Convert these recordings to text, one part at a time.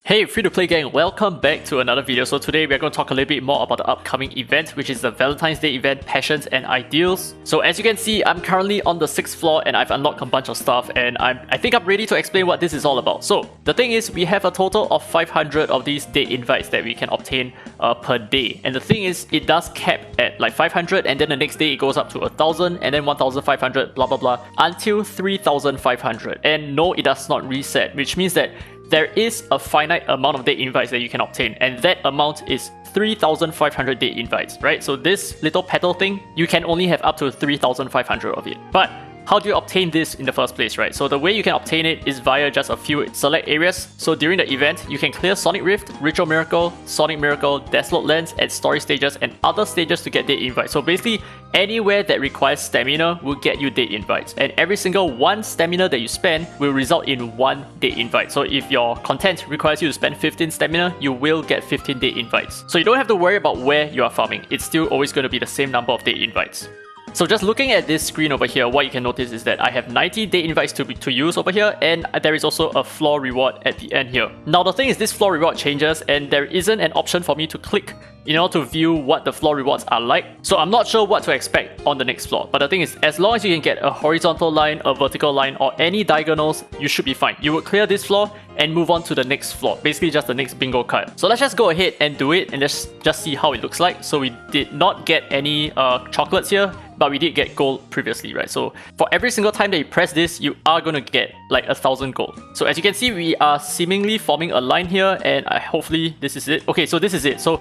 Hey free-to-play gang, welcome back to another video. So today we're going to talk a little bit more about the upcoming event, which is the Valentine's Day event, Passions and Ideals. So as you can see, I'm currently on the 6th floor and I've unlocked a bunch of stuff, and I think I'm ready to explain what this is all about. So the thing is, we have a total of 500 of these date invites that we can obtain per day. And the thing is, it does cap at like 500, and then the next day it goes up to 1,000, and then 1,500, blah blah blah, until 3,500. And no, it does not reset, which means that there is a finite amount of date invites that you can obtain, and that amount is 3,500 date invites, right? So this little petal thing, you can only have up to 3,500 of it. But how do you obtain this in the first place, right? So the way you can obtain it is via just a few select areas. So during the event, you can clear Sonic Rift, Ritual Miracle, Sonic Miracle, Dislyte Lens, and story stages and other stages to get date invites. So basically, anywhere that requires stamina will get you date invites. And every single one stamina that you spend will result in one date invite. So if your content requires you to spend 15 stamina, you will get 15 date invites. So you don't have to worry about where you are farming. It's still always going to be the same number of date invites. So just looking at this screen over here, what you can notice is that I have 90 date invites to use over here, and there is also a floor reward at the end here. Now the thing is, this floor reward changes and there isn't an option for me to click in order to view what the floor rewards are like. So I'm not sure what to expect on the next floor. But the thing is, as long as you can get a horizontal line, a vertical line, or any diagonals, you should be fine. You would clear this floor and move on to the next floor, basically just the next bingo card. So let's just go ahead and do it and just see how it looks like. So we did not get any chocolates here, but we did get gold previously, right? So for every single time that you press this, you are going to get like 1,000 gold. So as you can see, we are seemingly forming a line here, and hopefully this is it. Okay, so this is it. So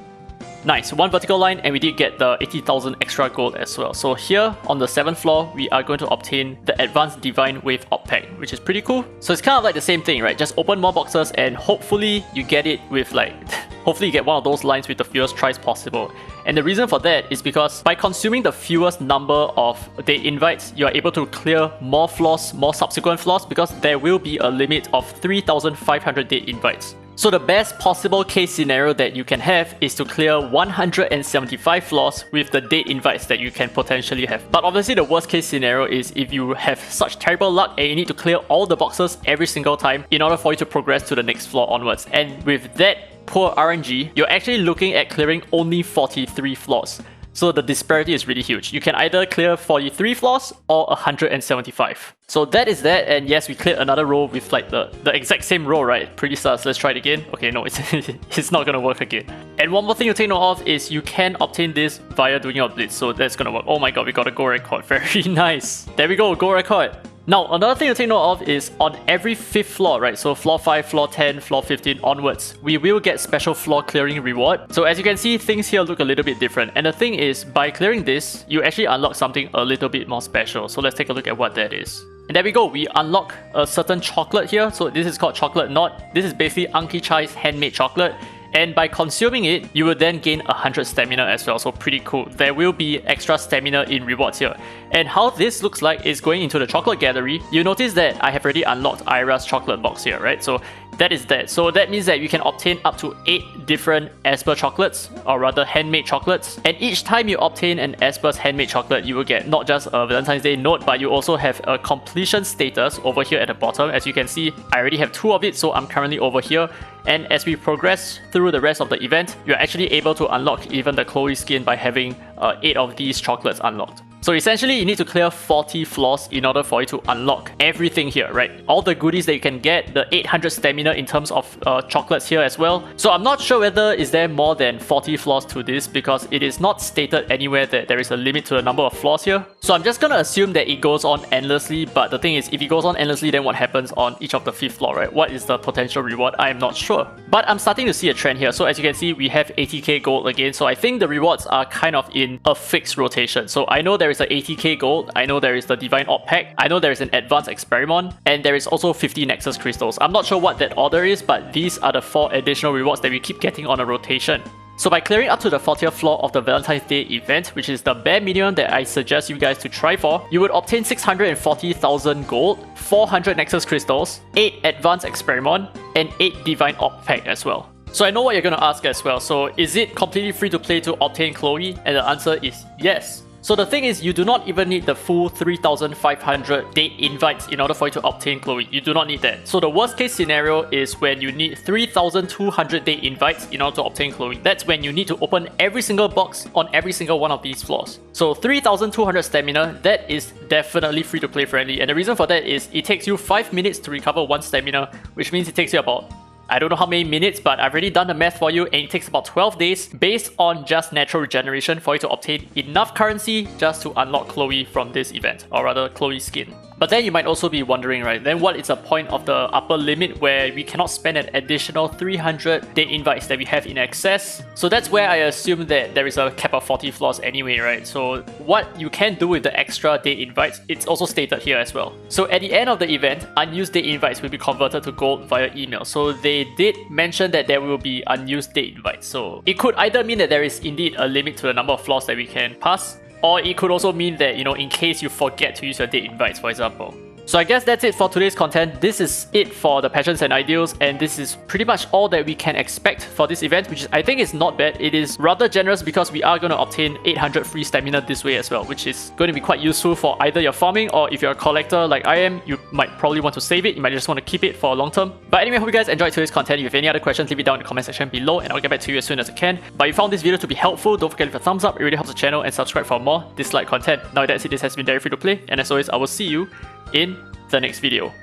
nice, one vertical line, and we did get the 80,000 extra gold as well. So here on the 7th floor, we are going to obtain the Advanced Divine Wave Op Pack, which is pretty cool. So it's kind of like the same thing, right? Just open more boxes and hopefully you get it with like, hopefully you get one of those lines with the fewest tries possible. And the reason for that is because by consuming the fewest number of date invites, you are able to clear more floors, more subsequent floors, because there will be a limit of 3,500 date invites. So the best possible case scenario that you can have is to clear 175 floors with the date invites that you can potentially have. But obviously the worst case scenario is if you have such terrible luck and you need to clear all the boxes every single time in order for you to progress to the next floor onwards. And with that poor RNG, you're actually looking at clearing only 43 floors. So the disparity is really huge. You can either clear 43 floors or 175. So that is that, and yes, we cleared another row with like the exact same row, right? Pretty sus. Let's try it again. Okay, no, it's not gonna work again. And one more thing to take note of is you can obtain this via doing your blitz, so that's gonna work. Oh my god, we got a gold record. Very nice. There we go, gold record. Now, another thing to take note of is on every 5th floor, right? So floor 5, floor 10, floor 15 onwards, we will get special floor clearing reward. So as you can see, things here look a little bit different. And the thing is, by clearing this, you actually unlock something a little bit more special. So let's take a look at what that is. And there we go, we unlock a certain chocolate here. So this is called Chocolate Knot. This is basically Anki Chai's handmade chocolate. And by consuming it, you will then gain 100 stamina as well, so pretty cool. There will be extra stamina in rewards here. And how this looks like is going into the chocolate gallery. You notice that I have already unlocked Ira's chocolate box here, right? So that is that. So that means that you can obtain up to 8 different Esper chocolates, or rather handmade chocolates. And each time you obtain an Esper's handmade chocolate, you will get not just a Valentine's Day note, but you also have a completion status over here at the bottom. As you can see, I already have 2 of it, so I'm currently over here. And as we progress through the rest of the event, you're actually able to unlock even the Chloe skin by having 8 of these chocolates unlocked. So essentially, you need to clear 40 floors in order for you to unlock everything here, right? All the goodies that you can get, the 800 stamina in terms of chocolates here as well. So I'm not sure whether is there more than 40 floors to this, because it is not stated anywhere that there is a limit to the number of floors here. So I'm just gonna assume that it goes on endlessly, but the thing is, if it goes on endlessly, then what happens on each of the 5th floor, right? What is the potential reward? I am not sure. But I'm starting to see a trend here. So as you can see, we have 80k gold again. So I think the rewards are kind of in a fixed rotation. So I know there is a 80k gold, I know there is the Divine Op Pack, I know there is an Advanced Experiment, and there is also 50 Nexus Crystals. I'm not sure what that order is, but these are the 4 additional rewards that we keep getting on a rotation. So by clearing up to the 40th floor of the Valentine's Day event, which is the bare minimum that I suggest you guys to try for, you would obtain 640,000 gold, 400 Nexus Crystals, 8 Advanced Experiment, and 8 Divine Op Pack as well. So I know what you're going to ask as well. So is it completely free to play to obtain Chloe? And the answer is yes. So the thing is, you do not even need the full 3,500 date invites in order for you to obtain Chloe. You do not need that. So the worst case scenario is when you need 3,200 date invites in order to obtain Chloe. That's when you need to open every single box on every single one of these floors. So 3,200 stamina, that is definitely free to play friendly. And the reason for that is it takes you 5 minutes to recover 1 stamina, which means it takes you about, I don't know how many minutes, but I've already done the math for you, and it takes about 12 days based on just natural regeneration for you to obtain enough currency just to unlock Chloe from this event, or rather Chloe skin. But then you might also be wondering, right, then what is the point of the upper limit where we cannot spend an additional 300 date invites that we have in excess? So that's where I assume that there is a cap of 40 floors anyway, right? So what you can do with the extra date invites, it's also stated here as well. So at the end of the event, unused date invites will be converted to gold via email. So they did mention that there will be unused date invites. So it could either mean that there is indeed a limit to the number of floors that we can pass, or it could also mean that, you know, in case you forget to use your date invites, for example. So I guess that's it for today's content. This is it for the passions and ideals, and this is pretty much all that we can expect for this event, which I think is not bad. It is rather generous because we are going to obtain 800 free stamina this way as well, which is going to be quite useful for either your farming, or if you're a collector like I am, you might probably want to save it. You might just want to keep it for a long term. But anyway, I hope you guys enjoyed today's content. If you have any other questions, leave it down in the comment section below and I'll get back to you as soon as I can. But if you found this video to be helpful, don't forget to leave a thumbs up. It really helps the channel, and subscribe for more Dislyte content. Now that's it, this has been Free to Play, and as always, I will see you in the next video.